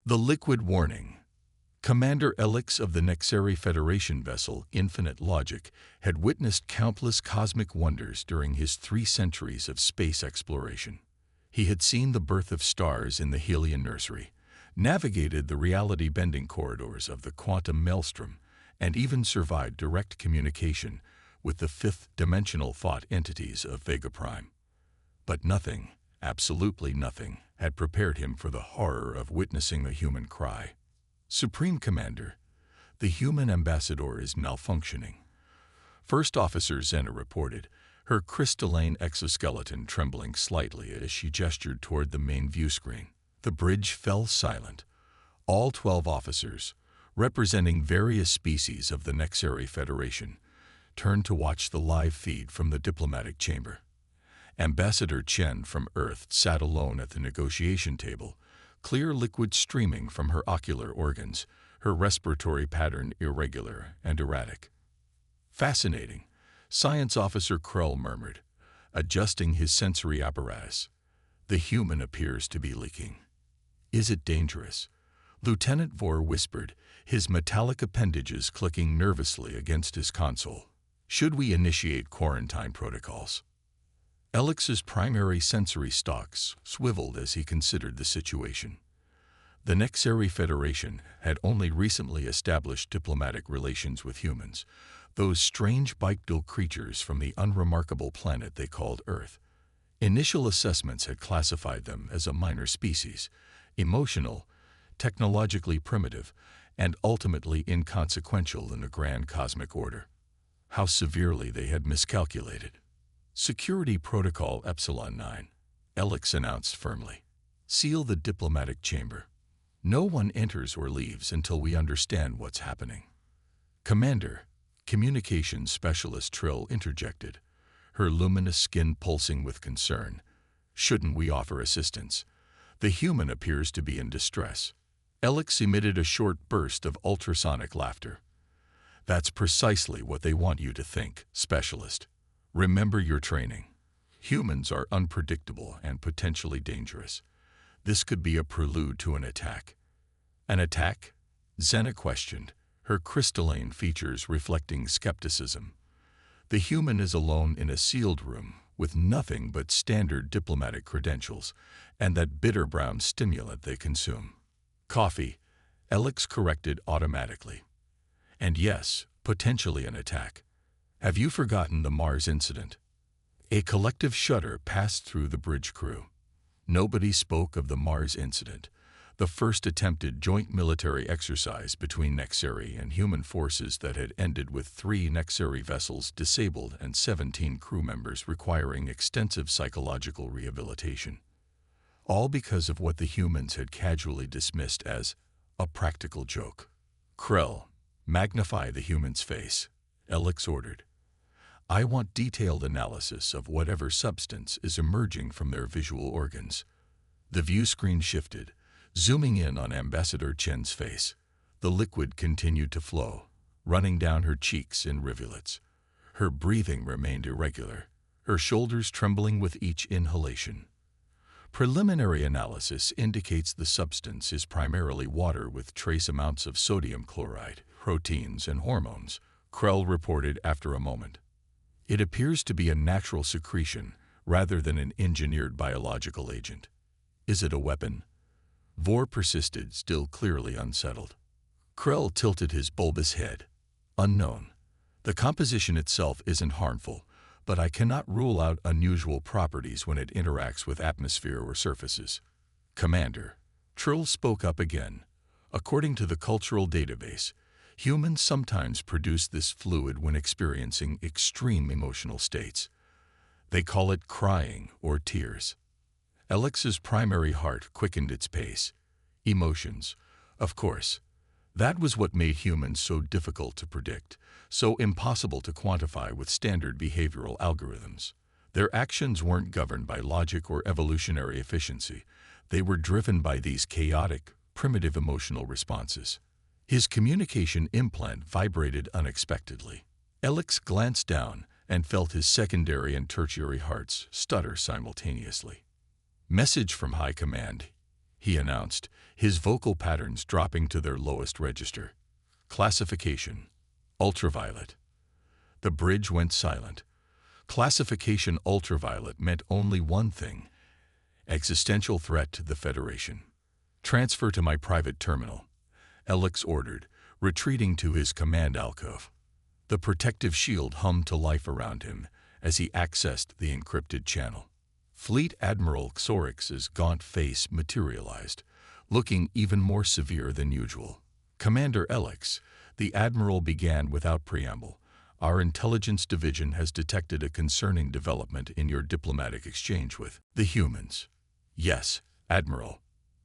The liquid warning. Commander Elix of the Nexari Federation vessel Infinite Logic had witnessed countless cosmic wonders during his 3 centuries of space exploration. He had seen the birth of stars in the Helion nursery, navigated the reality-bending corridors of the quantum maelstrom, and even survived direct communication with the fifth-dimensional thought entities of Vega Prime. But nothing, absolutely nothing, had prepared him for the horror of witnessing the human cry. Supreme Commander, the human ambassador is malfunctioning. First Officer Zena reported, her crystalline exoskeleton trembling slightly as she gestured toward the main view screen. The bridge fell silent. All 12 officers, representing various species of the Nexari Federation, turned to watch the live feed from the diplomatic chamber. Ambassador Chen from Earth sat alone at the negotiation table, clear liquid streaming from her ocular organs, her respiratory pattern irregular and erratic. Fascinating, Science Officer Krull murmured, adjusting his sensory apparatus. The human appears to be leaking. Is it dangerous? Lieutenant Vor whispered, his metallic appendages clicking nervously against his console. Should we initiate quarantine protocols? Elix's primary sensory stalks swiveled as he considered the situation. The Nexari Federation had only recently established diplomatic relations with humans, those strange bipedal creatures from the unremarkable planet they called Earth. Initial assessments had classified them as a minor species, emotional, technologically primitive, and ultimately inconsequential in the grand cosmic order. How severely they had miscalculated. Security Protocol Epsilon 9, Elix announced firmly. Seal the diplomatic chamber. No one enters or leaves until we understand what's happening. Commander, Communications Specialist Trill interjected, her luminous skin pulsing with concern. Shouldn't we offer assistance? The human appears to be in distress. Elix emitted a short burst of ultrasonic laughter. That's precisely what they want you to think, Specialist. Remember your training. Humans are unpredictable and potentially dangerous. This could be a prelude to an attack. An attack? Zena questioned, her crystalline features reflecting skepticism. The human is alone in a sealed room with nothing but standard diplomatic credentials and that bitter brown stimulant they consume. Coffee, Elix corrected automatically. And yes, potentially an attack. Have you forgotten the Mars incident? A collective shudder passed through the bridge crew. Nobody spoke of the Mars incident, the first attempted joint military exercise between Nexari and human forces that had ended with 3 Nexari vessels disabled and 17 crew members requiring extensive psychological rehabilitation. All because of what the humans had casually dismissed as a practical joke. Krell, magnify the human's face, Elix ordered. I want detailed analysis of whatever substance is emerging from their visual organs. The view screen shifted, zooming in on Ambassador Chen's face. The liquid continued to flow, running down her cheeks in rivulets. Her breathing remained irregular, her shoulders trembling with each inhalation. Preliminary analysis indicates the substance is primarily water with trace amounts of sodium chloride, proteins, and hormones, Krell reported after a moment. It appears to be a natural secretion rather than an engineered biological agent. Is it a weapon? Vor persisted, still clearly unsettled. Krell tilted his bulbous head. Unknown. The composition itself isn't harmful, but I cannot rule out unusual properties when it interacts with atmosphere or surfaces. Commander, Trill spoke up again. According to the cultural database, humans sometimes produce this fluid when experiencing extreme emotional states. They call it crying or tears. Elix's primary heart quickened its pace. Emotions, of course. That was what made humans so difficult to predict, so impossible to quantify with standard behavioral algorithms. Their actions weren't governed by logic or evolutionary efficiency. They were driven by these chaotic, primitive emotional responses. His communication implant vibrated unexpectedly. Elix glanced down and felt his secondary and tertiary hearts stutter simultaneously. Message from High Command, he announced, his vocal patterns dropping to their lowest register. Classification: ultraviolet. The bridge went silent. Classification ultraviolet meant only one thing: existential threat to the Federation. Transfer to my private terminal, Alex ordered, retreating to his command alcove. The protective shield hummed to life around him as he accessed the encrypted channel. Fleet Admiral Xorix's gaunt face materialized, looking even more severe than usual. Commander Alex, the Admiral began without preamble, our intelligence division has detected a concerning development in your diplomatic exchange with the humans. Yes, Admiral.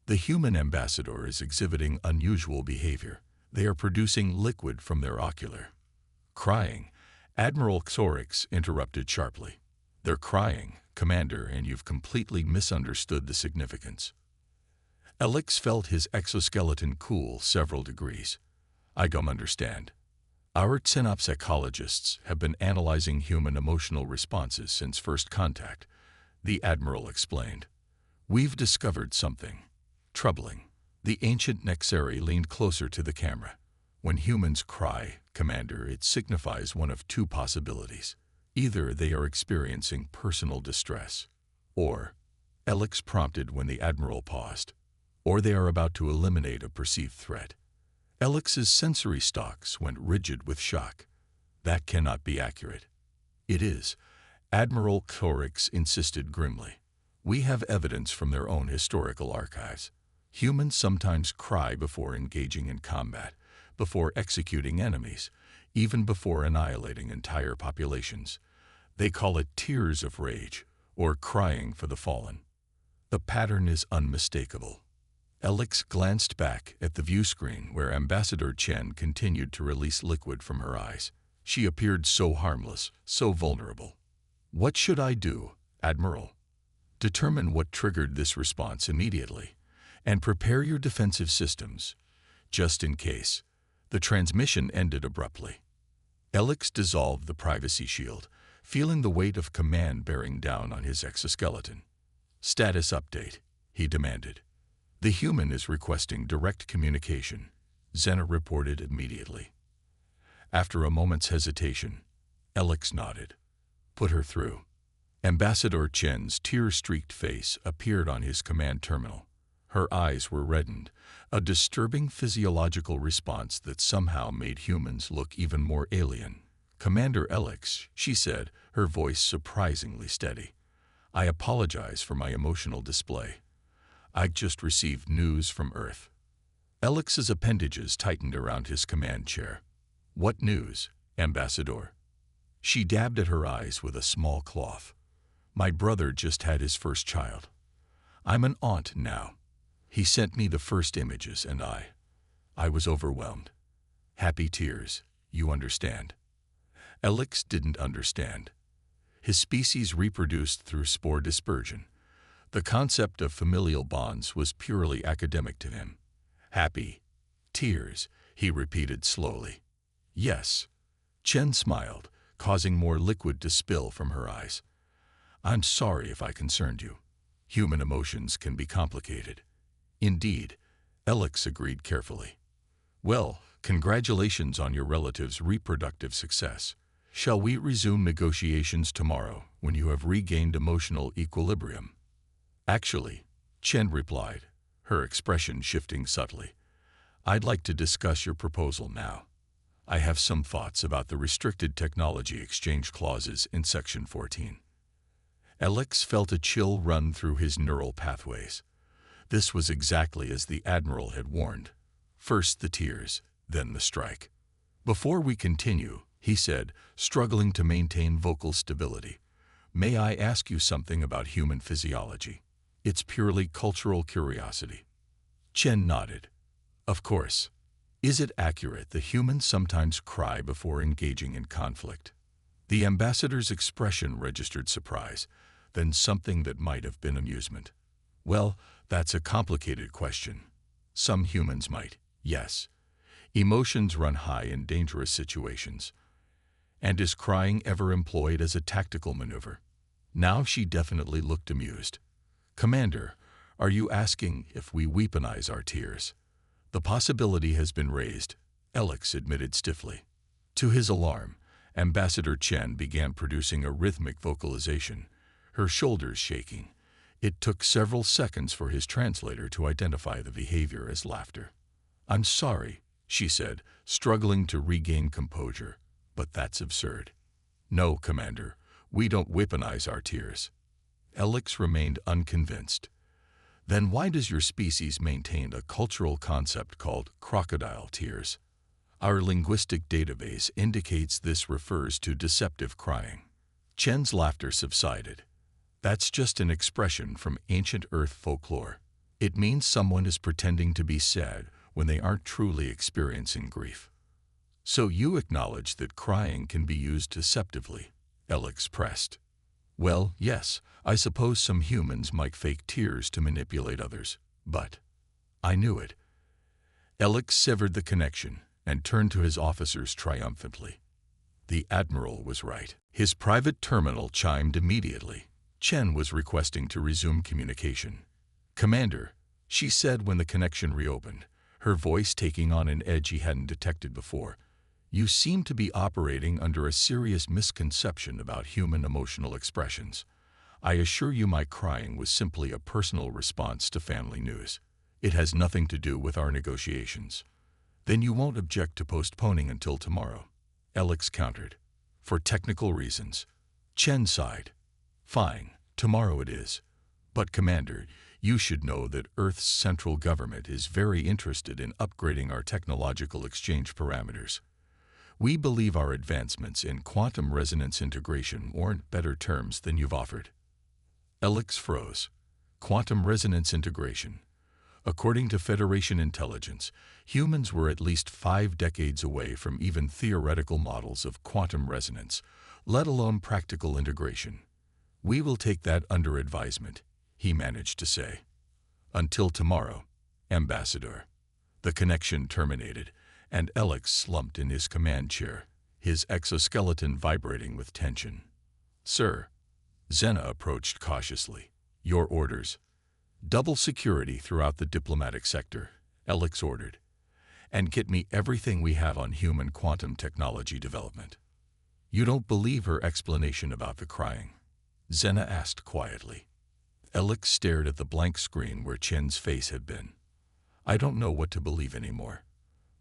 The human ambassador is exhibiting unusual behavior. They are producing liquid from their ocular. Crying, Admiral Xorix interrupted sharply. They're crying, Commander, and you've completely misunderstood the significance. Alex felt his exoskeleton cool several degrees. I don't understand. Our xenopsychologists have been analyzing human emotional responses since first contact, the Admiral explained. We've discovered something troubling. The ancient Nexeri leaned closer to the camera. When humans cry, Commander, it signifies one of two possibilities. Either they are experiencing personal distress, or, Alex prompted when the Admiral paused, or they are about to eliminate a perceived threat. Alex's sensory stalks went rigid with shock. That cannot be accurate. It is, Admiral Xorix insisted grimly. We have evidence from their own historical archives. Humans sometimes cry before engaging in combat, before executing enemies, even before annihilating entire populations. They call it tears of rage, or crying for the fallen. The pattern is unmistakable. Alex glanced back at the view screen where Ambassador Chen continued to release liquid from her eyes. She appeared so harmless, so vulnerable. What should I do, Admiral? Determine what triggered this response immediately, and prepare your defensive systems, just in case. The transmission ended abruptly. Alex dissolved the privacy shield, feeling the weight of command bearing down on his exoskeleton. Status update, he demanded. The human is requesting direct communication, Xena reported immediately. After a moment's hesitation, Alex nodded. Put her through. Ambassador Chen's tear-streaked face appeared on his command terminal. Her eyes were reddened, a disturbing physiological response that somehow made humans look even more alien. Commander Alex, she said, her voice surprisingly steady. I apologize for my emotional display. I just received news from Earth. Alex's appendages tightened around his command chair. What news, Ambassador? She dabbed at her eyes with a small cloth. My brother just had his first child. I'm an aunt now. He sent me the first images and I was overwhelmed. Happy tears, you understand. Alex didn't understand. His species reproduced through spore dispersion. The concept of familial bonds was purely academic to him. Happy tears, he repeated slowly. Yes. Chen smiled, causing more liquid to spill from her eyes. I'm sorry if I concerned you. Human emotions can be complicated. Indeed, Alex agreed carefully. Well, congratulations on your relative's reproductive success. Shall we resume negotiations tomorrow when you have regained emotional equilibrium? Actually, Chen replied, her expression shifting subtly. I'd like to discuss your proposal now. I have some thoughts about the restricted technology exchange clauses in Section 14. Alex felt a chill run through his neural pathways. This was exactly as the Admiral had warned. First the tears, then the strike. Before we continue, he said, struggling to maintain vocal stability, may I ask you something about human physiology? It's purely cultural curiosity. Chen nodded. Of course. Is it accurate that humans sometimes cry before engaging in conflict? The ambassador's expression registered surprise, then something that might have been amusement. Well, that's a complicated question. Some humans might, yes. Emotions run high in dangerous situations. And is crying ever employed as a tactical maneuver? Now she definitely looked amused. Commander, Are you asking if we weaponize our tears? The possibility has been raised, Alex admitted stiffly. To his alarm, Ambassador Chen began producing a rhythmic vocalization, her shoulders shaking. It took several seconds for his translator to identify the behavior as laughter. "I'm sorry," she said, struggling to regain composure, "but that's absurd." "No, Commander, we don't weaponize our tears." Alex remained unconvinced. "Then why does your species maintain a cultural concept called crocodile tears?" "Our linguistic database indicates this refers to deceptive crying." Chen's laughter subsided. "That's just an expression from ancient Earth folklore. It means someone is pretending to be sad when they aren't truly experiencing grief." "So you acknowledge that crying can be used deceptively?" Alex pressed. "Well, yes, I suppose some humans might fake tears to manipulate others, but—" "I knew it." Alex severed the connection and turned to his officers triumphantly. The Admiral was right. His private terminal chimed immediately. Chen was requesting to resume communication. "Commander," she said when the connection reopened, her voice taking on an edge he hadn't detected before, "you seem to be operating under a serious misconception about human emotional expressions. I assure you my crying was simply a personal response to family news. It has nothing to do with our negotiations." "Then you won't object to postponing until tomorrow?" Alex countered. "For technical reasons." Chen sighed. "Fine, tomorrow it is. But Commander, you should know that Earth's central government is very interested in upgrading our technological exchange parameters. We believe our advancements in quantum resonance integration warrant better terms than you've offered." Alex froze. Quantum resonance integration. According to Federation intelligence, humans were at least 5 decades away from even theoretical models of quantum resonance, let alone practical integration. "We will take that under advisement," he managed to say. "Until tomorrow, Ambassador." The connection terminated, and Alex slumped in his command chair, his exoskeleton vibrating with tension. "Sir." Zena approached cautiously. "Your orders." "Double security throughout the diplomatic sector," Alex ordered. "And get me everything we have on human quantum technology development." "You don't believe her explanation about the crying?" Zena asked quietly. Alex stared at the blank screen where Chen's face had been. "I don't know what to believe anymore.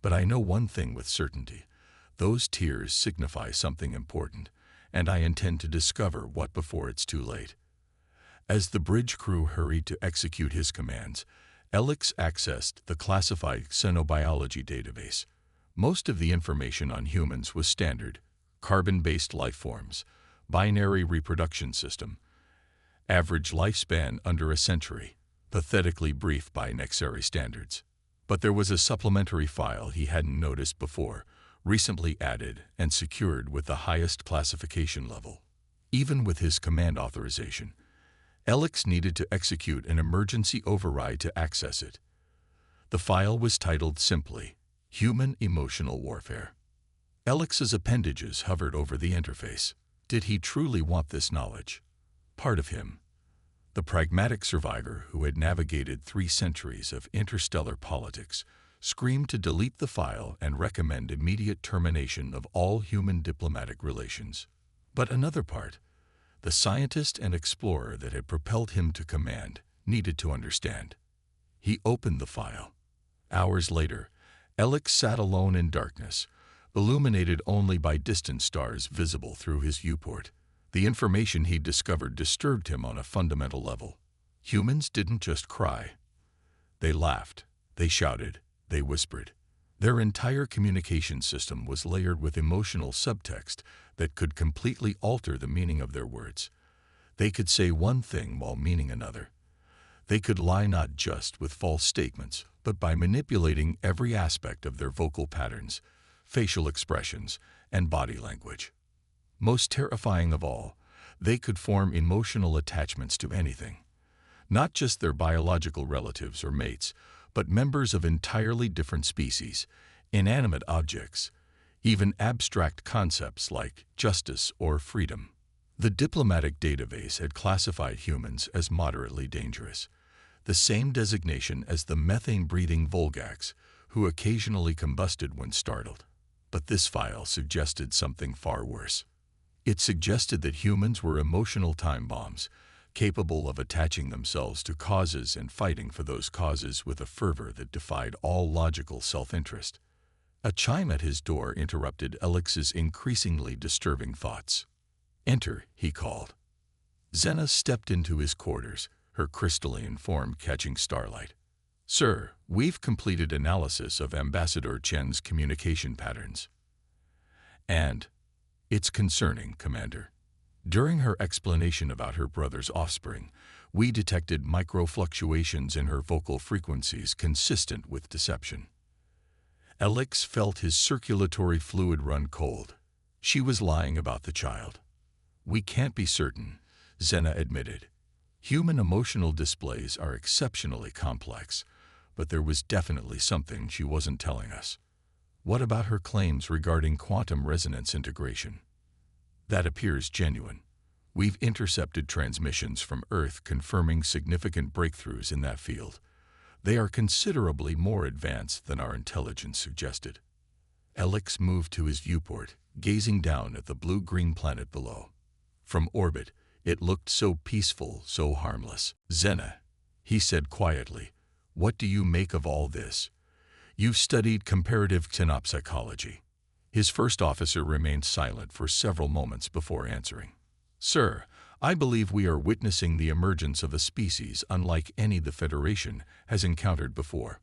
But I know one thing with certainty. Those tears signify something important, and I intend to discover what before it's too late." As the bridge crew hurried to execute his commands, Alex accessed the classified xenobiology database. Most of the information on humans was standard: carbon-based life forms, binary reproduction system, average lifespan under a century, pathetically brief by Nexari standards. But there was a supplementary file he hadn't noticed before, recently added and secured with the highest classification level. Even with his command authorization, Alex needed to execute an emergency override to access it. The file was titled simply, Human Emotional Warfare. Alex's appendages hovered over the interface. Did he truly want this knowledge? Part of him, the pragmatic survivor who had navigated 3 centuries of interstellar politics, screamed to delete the file and recommend immediate termination of all human diplomatic relations. But another part, the scientist and explorer that had propelled him to command, needed to understand. He opened the file. Hours later, Alex sat alone in darkness, illuminated only by distant stars visible through his viewport. The information he'd discovered disturbed him on a fundamental level. Humans didn't just cry. They laughed, they shouted, they whispered. Their entire communication system was layered with emotional subtext that could completely alter the meaning of their words. They could say one thing while meaning another. They could lie not just with false statements, but by manipulating every aspect of their vocal patterns, facial expressions, and body language. Most terrifying of all, they could form emotional attachments to anything. Not just their biological relatives or mates, but members of entirely different species, inanimate objects, even abstract concepts like justice or freedom. The diplomatic database had classified humans as moderately dangerous. the same designation as the methane-breathing Volgax, who occasionally combusted when startled. But this file suggested something far worse. It suggested that humans were emotional time bombs, capable of attaching themselves to causes and fighting for those causes with a fervor that defied all logical self-interest. A chime at his door interrupted Alex's increasingly disturbing thoughts. "Enter," he called. Zena stepped into his quarters, her crystalline form catching starlight. "Sir, we've completed analysis of Ambassador Chen's communication patterns. And it's concerning, Commander. During her explanation about her brother's offspring, we detected micro-fluctuations in her vocal frequencies consistent with deception." Alex felt his circulatory fluid run cold. She was lying about the child. "We can't be certain," Zena admitted. "Human emotional displays are exceptionally complex, but there was definitely something she wasn't telling us." "What about her claims regarding quantum resonance integration?" "That appears genuine. We've intercepted transmissions from Earth confirming significant breakthroughs in that field. They are considerably more advanced than our intelligence suggested." Alex moved to his viewport, gazing down at the blue-green planet below. From orbit, it looked so peaceful, so harmless. "Zena," he said quietly, "what do you make of all this? You've studied comparative xenopsychology." His first officer remained silent for several moments before answering. "Sir, I believe we are witnessing the emergence of a species unlike any the Federation has encountered before.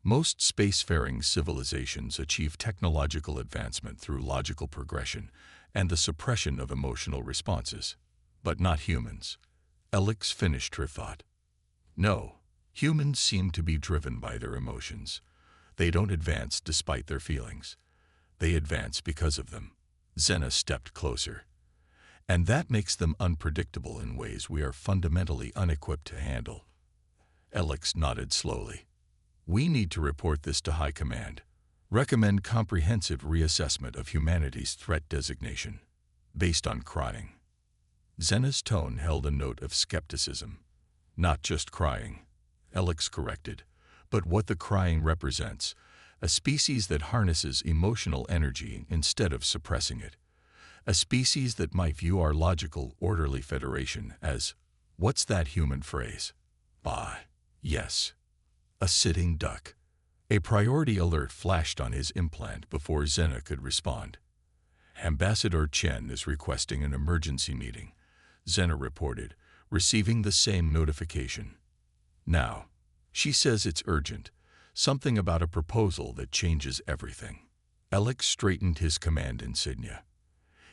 Most spacefaring civilizations achieve technological advancement through logical progression and the suppression of emotional responses. But not humans." Alex finished her thought. "No, humans seem to be driven by their emotions. They don't advance despite their feelings. They advance because of them." Zena stepped closer. "And that makes them unpredictable in ways we are fundamentally unequipped to handle." Alex nodded slowly. "We need to report this to High Command. Recommend comprehensive reassessment of humanity's threat designation, based on crying." Zena's tone held a note of skepticism. "Not just crying," Alex corrected, "but what the crying represents, a species that harnesses emotional energy instead of suppressing it. A species that might view our logical, orderly Federation as, what's that human phrase? Yes. A sitting duck." A priority alert flashed on his implant before Zena could respond. "Ambassador Chen is requesting an emergency meeting," Zena reported, receiving the same notification. "Now, she says it's urgent, something about a proposal that changes everything." Alex straightened his command insignia.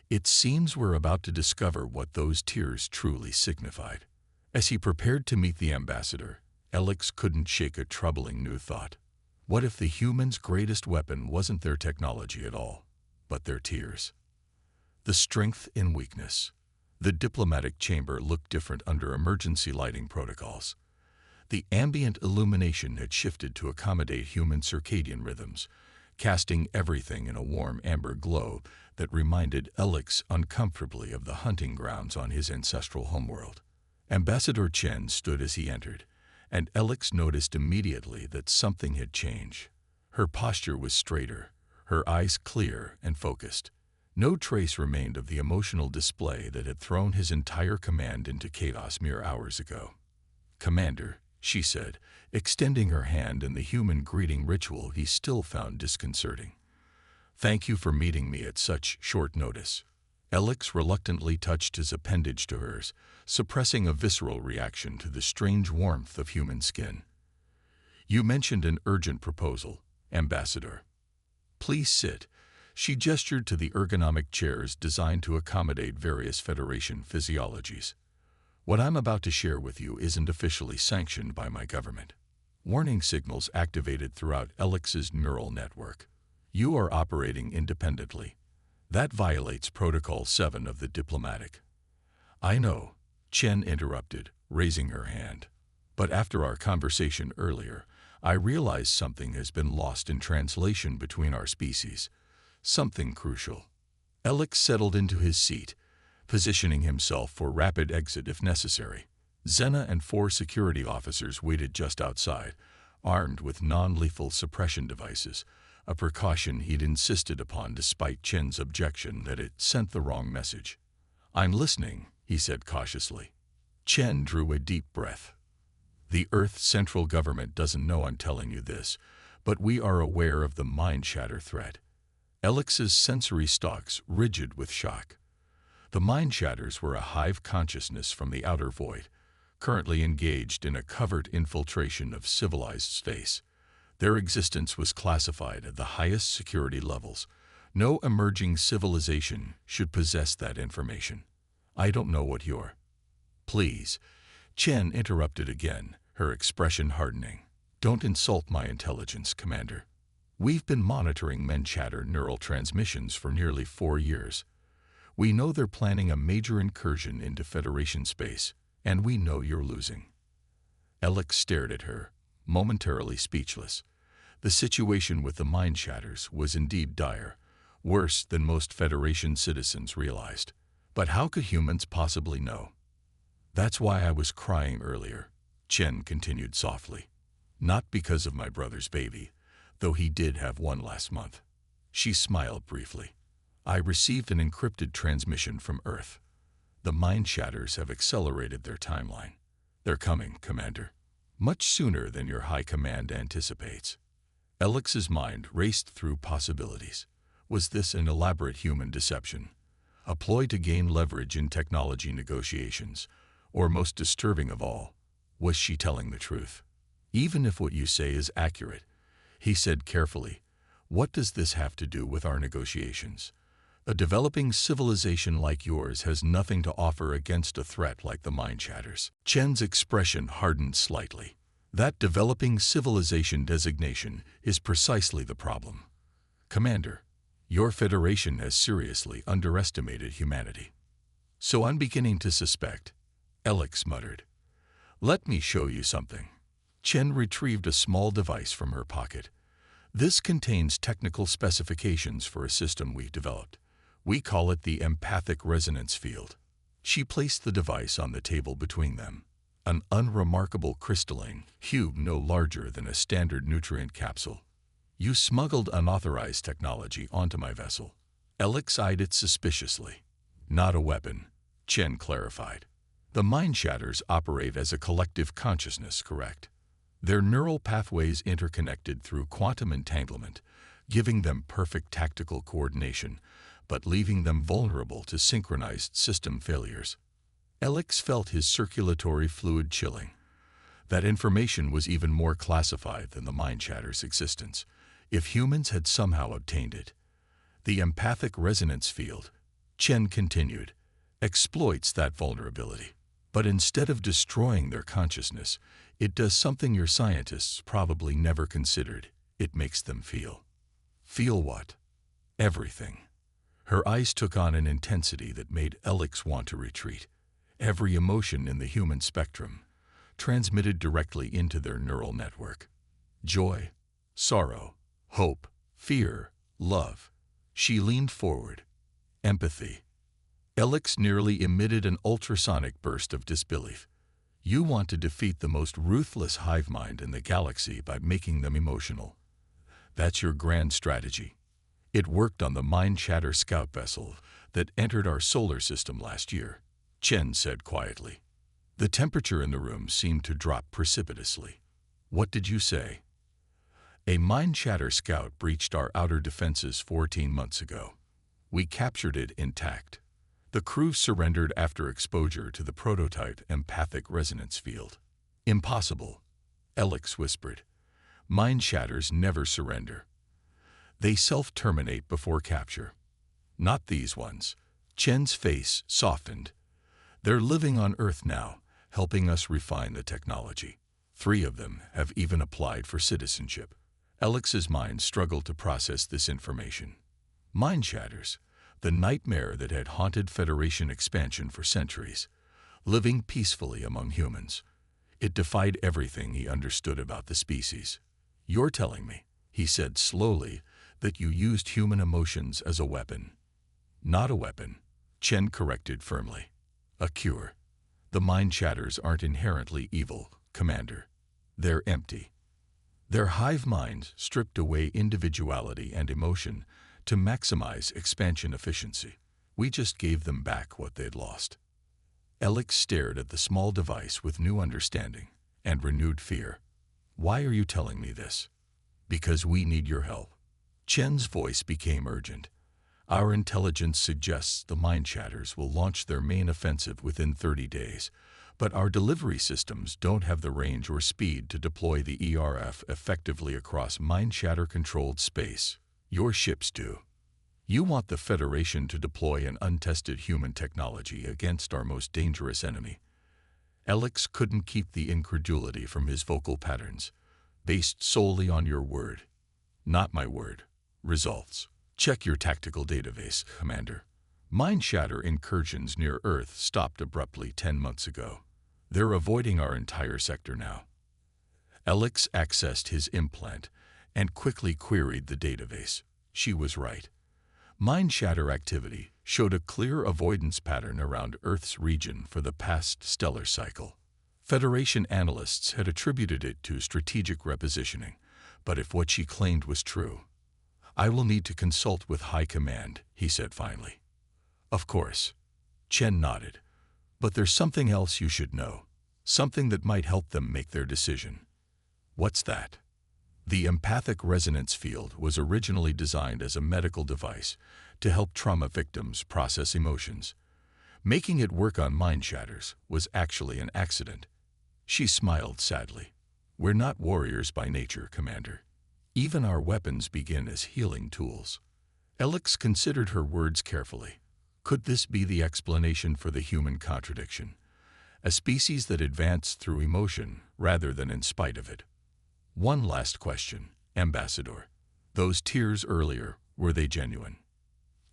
"It seems we're about to discover what those tears truly signified." As he prepared to meet the ambassador, Alex couldn't shake a troubling new thought. What if the humans' greatest weapon wasn't their technology at all, but their tears? The strength in weakness. The diplomatic chamber looked different under emergency lighting protocols. The ambient illumination had shifted to accommodate human circadian rhythms, casting everything in a warm amber glow that reminded Alex uncomfortably of the hunting grounds on his ancestral homeworld. Ambassador Chen stood as he entered, and Alex noticed immediately that something had changed. Her posture was straighter, her eyes clear and focused. No trace remained of the emotional display that had thrown his entire command into chaos mere hours ago. "Commander," she said, extending her hand in the human greeting ritual he still found disconcerting. "Thank you for meeting me at such short notice." Alex reluctantly touched his appendage to hers, suppressing a visceral reaction to the strange warmth of human skin. "You mentioned an urgent proposal, Ambassador. Please sit." She gestured to the ergonomic chairs designed to accommodate various Federation physiologies. "What I'm about to share with you isn't officially sanctioned by my government." Warning signals activated throughout Alex's neural network. "You are operating independently. That violates Protocol 7 of the diplomatic." "I know," Chen interrupted, raising her hand. "But after our conversation earlier, I realize something has been lost in translation between our species. Something crucial." Alex settled into his seat, positioning himself for rapid exit if necessary. Xena and 4 security officers waited just outside, armed with non-lethal suppression devices, a precaution he'd insisted upon despite Chen's objection that it sent the wrong message. "I'm listening," he said cautiously. Chen drew a deep breath. "The Earth's central government doesn't know I'm telling you this, but we are aware of the mind shatter threat." Alex's sensory stalks rigid with shock. The mind shatters were a hive consciousness from the outer void, currently engaged in a covert infiltration of civilized space. Their existence was classified at the highest security levels. No emerging civilization should possess that information. "I don't know what you're—" "Please," Chen interrupted again, her expression hardening. "Don't insult my intelligence, Commander. We've been monitoring men-chatter neural transmissions for nearly 4 years. We know they're planning a major incursion into Federation space, and we know you're losing." Alex stared at her, momentarily speechless. The situation with the mind shatters was indeed dire, worse than most Federation citizens realized. But how could humans possibly know? "That's why I was crying earlier," Chen continued softly. "Not because of my brother's baby, though he did have one last month." She smiled briefly. "I received an encrypted transmission from Earth. The mind shatters have accelerated their timeline. They're coming, Commander. Much sooner than your high command anticipates." Alex's mind raced through possibilities. Was this an elaborate human deception? A ploy to gain leverage in technology negotiations? Or most disturbing of all, was she telling the truth? "Even if what you say is accurate," he said carefully, "what does this have to do with our negotiations? A developing civilization like yours has nothing to offer against a threat like the mind shatters." Chen's expression hardened slightly. "That developing civilization designation is precisely the problem. Commander, your Federation has seriously underestimated humanity." "So I'm beginning to suspect," Alex muttered. "Let me show you something." Chen retrieved a small device from her pocket. "This contains technical specifications for a system we've developed. We call it the empathic resonance field." She placed the device on the table between them. An unremarkable crystalline cube no larger than a standard nutrient capsule. "You smuggled unauthorized technology onto my vessel." Alex eyed it suspiciously. "Not a weapon," Chen clarified. "The mind shatters operate as a collective consciousness, correct? Their neural pathways interconnected through quantum entanglement, giving them perfect tactical coordination, but leaving them vulnerable to synchronized system failures." Alex felt his circulatory fluid chilling. That information was even more classified than the mind shatter's existence, if humans had somehow obtained it. "The empathic resonance field," Chen continued, "exploits that vulnerability. But instead of destroying their consciousness, it does something your scientists probably never considered. It makes them feel." "Feel what?" "Everything." Her eyes took on an intensity that made Alex want to retreat. Every emotion in the human spectrum, transmitted directly into their neural network. Joy, sorrow, hope, fear, love. She leaned forward. Empathy. Alex nearly emitted an ultrasonic burst of disbelief. "You want to defeat the most ruthless hive mind in the galaxy by making them emotional. That's your grand strategy. It worked on the Mind Shatter scout vessel that entered our solar system last year," Chen said quietly. The temperature in the room seemed to drop precipitously. "What did you say?" "A Mind Shatter scout breached our outer defenses 14 months ago. We captured it intact. The crew surrendered after exposure to the prototype empathic resonance field." "Impossible," Alex whispered. "Mind shatters never surrender. They self-terminate before capture." "Not these ones." Chen's face softened. "They're living on Earth now, helping us refine the technology. 3 of them have even applied for citizenship." Alex's mind struggled to process this information. Mind shatters, the nightmare that had haunted Federation expansion for centuries, living peacefully among humans. It defied everything he understood about the species. "You're telling me," he said slowly, "that you used human emotions as a weapon." "Not a weapon," Chen corrected firmly. "A cure." The mind shatters aren't inherently evil, Commander. They're empty. Their hive minds stripped away individuality and emotion to maximize expansion efficiency. We just gave them back what they'd lost. Alex stared at the small device with new understanding and renewed fear. Why are you telling me this? Because we need your help. Chen's voice became urgent. Our intelligence suggests the mind shatters will launch their main offensive within 30 days, but our delivery systems don't have the range or speed to deploy the ERF effectively across mind shatter-controlled space. Your ships do. You want the Federation to deploy an untested human technology against our most dangerous enemy. Alex couldn't keep the incredulity from his vocal patterns. Based solely on your word. Not my word. Results. Check your tactical database, Commander. Mind shatter incursions near Earth stopped abruptly 10 months ago. They're avoiding our entire sector now. Alex accessed his implant and quickly queried the database. She was right. Mind shatter activity showed a clear avoidance pattern around Earth's region for the past stellar cycle. Federation analysts had attributed it to strategic repositioning, but if what she claimed was true, I will need to consult with High Command, he said finally. Of course. Chen nodded. But there's something else you should know. Something that might help them make their decision. What's that? The empathic resonance field was originally designed as a medical device to help trauma victims process emotions. Making it work on mind shatters was actually an accident. She smiled sadly. We're not warriors by nature, Commander. Even our weapons begin as healing tools. Alex considered her words carefully. Could this be the explanation for the human contradiction? A species that advanced through emotion rather than in spite of it. One last question, Ambassador. Those tears earlier, were they genuine?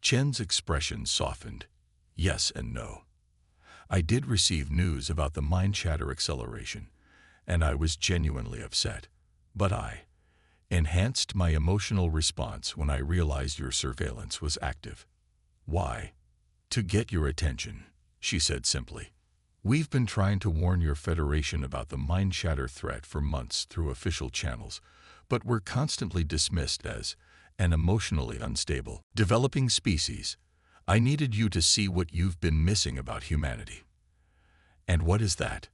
Chen's expression softened. Yes and no. I did receive news about the mind shatter acceleration, and I was genuinely upset. But I enhanced my emotional response when I realized your surveillance was active. Why? To get your attention, she said simply. We've been trying to warn your Federation about the mind shatter threat for months through official channels, but we're constantly dismissed as an emotionally unstable, developing species. I needed you to see what you've been missing about humanity. And what is that?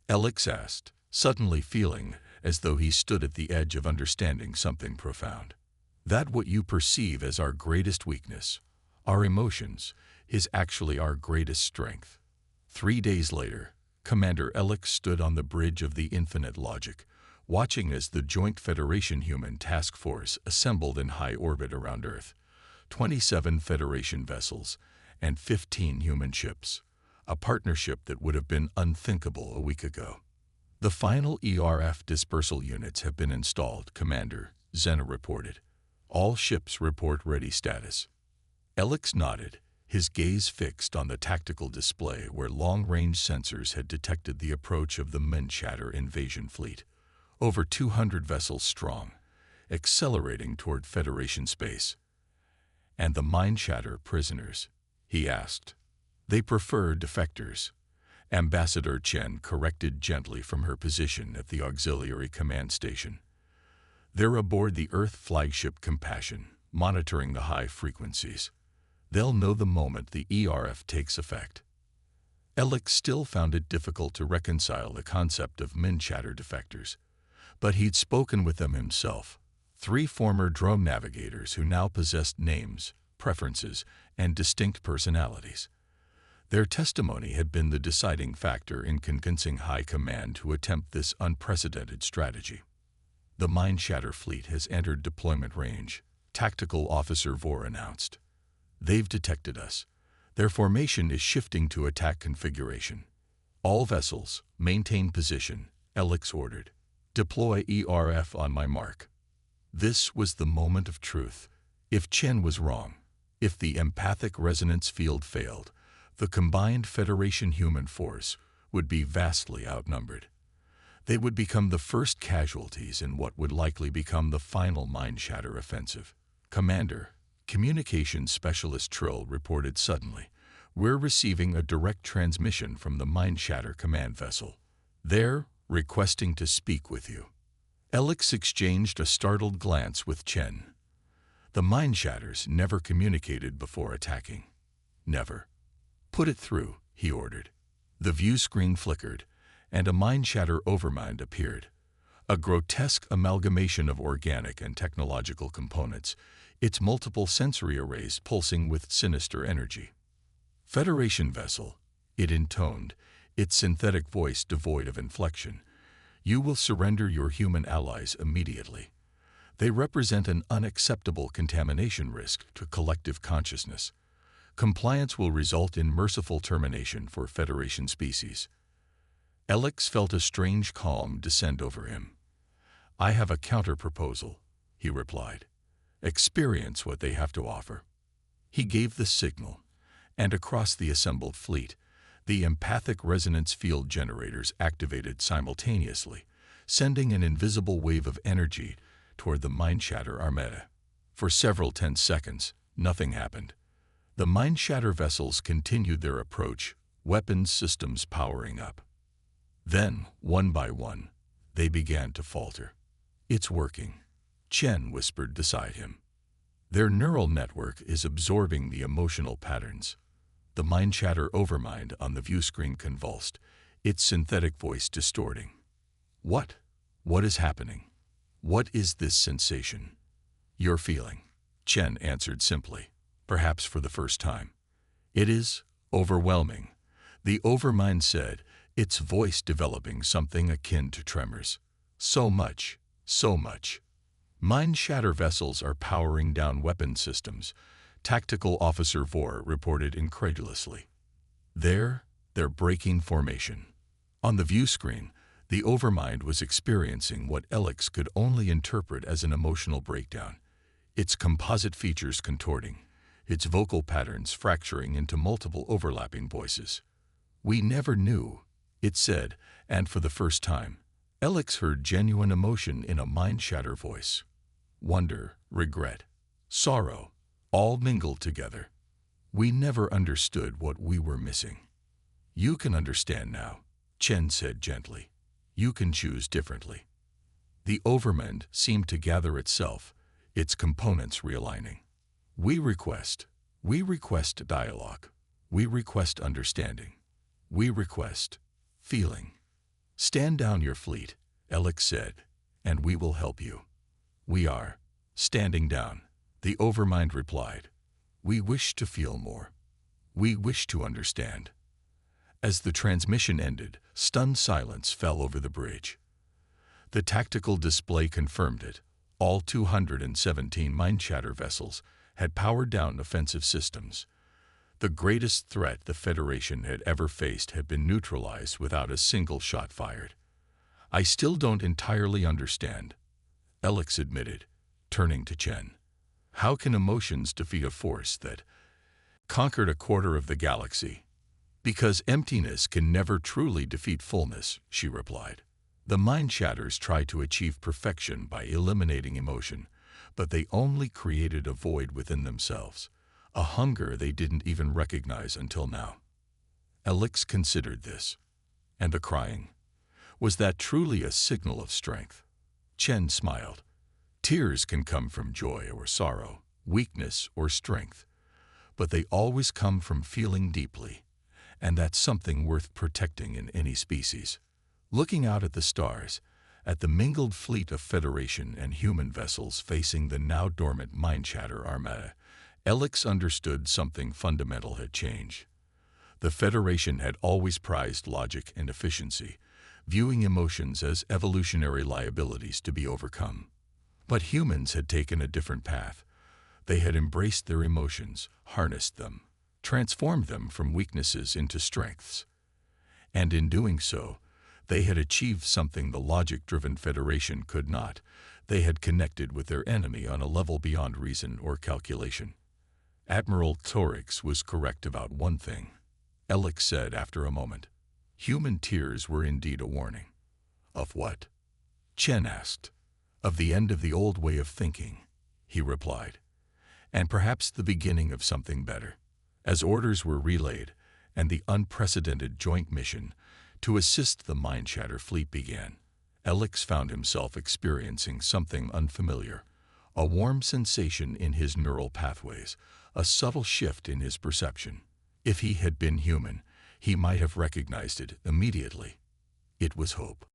Alex asked, suddenly feeling as though he stood at the edge of understanding something profound. That what you perceive as our greatest weakness, our emotions, is actually our greatest strength. 3 days later, Commander Alex stood on the bridge of the infinite logic, watching as the Joint Federation Human Task Force assembled in high orbit around Earth. 27 Federation vessels and 15 human ships, a partnership that would have been unthinkable a week ago. The final ERF dispersal units have been installed, Commander, Zena reported. All ships report ready status. Alex nodded, his gaze fixed on the tactical display where long-range sensors had detected the approach of the mind shatter invasion fleet, over 200 vessels strong, accelerating toward Federation space. And the mind shatter prisoners, he asked. They prefer defectors. Ambassador Chen corrected gently from her position at the auxiliary command station. They're aboard the Earth flagship Compassion, monitoring the high frequencies. They'll know the moment the ERF takes effect. Alex still found it difficult to reconcile the concept of mind shatter defectors, but he'd spoken with them himself. 3 former drone navigators who now possessed names, preferences, and distinct personalities. Their testimony had been the deciding factor in convincing High Command to attempt this unprecedented strategy. The mind shatter fleet has entered deployment range, Tactical Officer Vore announced. They've detected us. Their formation is shifting to attack configuration. All vessels, maintain position, Alex ordered. Deploy ERF on my mark. This was the moment of truth. If Chen was wrong, if the empathic resonance field failed, the combined Federation human force would be vastly outnumbered. They would become the first casualties in what would likely become the final mind shatter offensive. Commander, Communications Specialist Trill reported suddenly, We're receiving a direct transmission from the Mind Shatter command vessel. They're requesting to speak with you. Alex exchanged a startled glance with Chen. The Mind Shatters never communicated before attacking. Never. Put it through, he ordered. The view screen flickered, and a Mind Shatter overmind appeared. A grotesque amalgamation of organic and technological components, its multiple sensory arrays pulsing with sinister energy. Federation vessel, it intoned, its synthetic voice devoid of inflection. You will surrender your human allies immediately. They represent an unacceptable contamination risk to collective consciousness. Compliance will result in merciful termination for Federation species. Alex felt a strange calm descend over him. I have a counter-proposal, he replied. Experience what they have to offer. He gave the signal, and across the assembled fleet, the empathic resonance field generators activated simultaneously, sending an invisible wave of energy toward the Mind Shatter Armada. For several tense seconds, nothing happened. The Mind Shatter vessels continued their approach, weapons systems powering up. Then, one by one, they began to falter. It's working, Chen whispered beside him. Their neural network is absorbing the emotional patterns. The Mind Shatter overmind on the view screen convulsed, its synthetic voice distorting. What? What is happening? What is this sensation? You're feeling, Chen answered simply, perhaps for the first time. It is overwhelming, the overmind said, its voice developing something akin to tremors. So much, so much. Mind Shatter vessels are powering down weapon systems, Tactical Officer Vor reported incredulously. They're breaking formation. On the view screen, the overmind was experiencing what Alex could only interpret as an emotional breakdown, its composite features contorting, its vocal patterns fracturing into multiple overlapping voices. We never knew, it said, and for the first time, Alex heard genuine emotion in a Mind Shatter voice. Wonder, regret, sorrow, all mingled together. We never understood what we were missing. You can understand now, Chen said gently. You can choose differently. The overmind seemed to gather itself, its components realigning. We request dialogue. We request understanding. We request feeling. Stand down your fleet, Alex said, and we will help you. We are standing down, the overmind replied. We wish to feel more. We wish to understand. As the transmission ended, stunned silence fell over the bridge. The tactical display confirmed it. All 217 Mind Shatter vessels had powered down offensive systems. The greatest threat the Federation had ever faced had been neutralized without a single shot fired. I still don't entirely understand, Alex admitted, turning to Chen. How can emotions defeat a force that conquered a quarter of the galaxy? Because emptiness can never truly defeat fullness, she replied. The Mind Shatters try to achieve perfection by eliminating emotion, but they only created a void within themselves, a hunger they didn't even recognize until now. Alex considered this. And the crying? Was that truly a signal of strength? Chen smiled. Tears can come from joy or sorrow, weakness or strength, but they always come from feeling deeply, and that's something worth protecting in any species. Looking out at the stars, at the mingled fleet of Federation and human vessels facing the now dormant Mind Shatter Armada, Alex understood something fundamental had changed. The Federation had always prized logic and efficiency, viewing emotions as evolutionary liabilities to be overcome. But humans had taken a different path. They had embraced their emotions, harnessed them, transformed them from weaknesses into strengths. And in doing so, they had achieved something the logic-driven Federation could not. They had connected with their enemy on a level beyond reason or calculation. Admiral Torix was correct about one thing, Alex said after a moment. Human tears were indeed a warning. Of what? Chen asked. Of the end of the old way of thinking, he replied. And perhaps the beginning of something better. As orders were relayed and the unprecedented joint mission to assist the Mind Shatter fleet began, Alex found himself experiencing something unfamiliar, a warm sensation in his neural pathways, a subtle shift in his perception. If he had been human, he might have recognized it immediately. It was hope.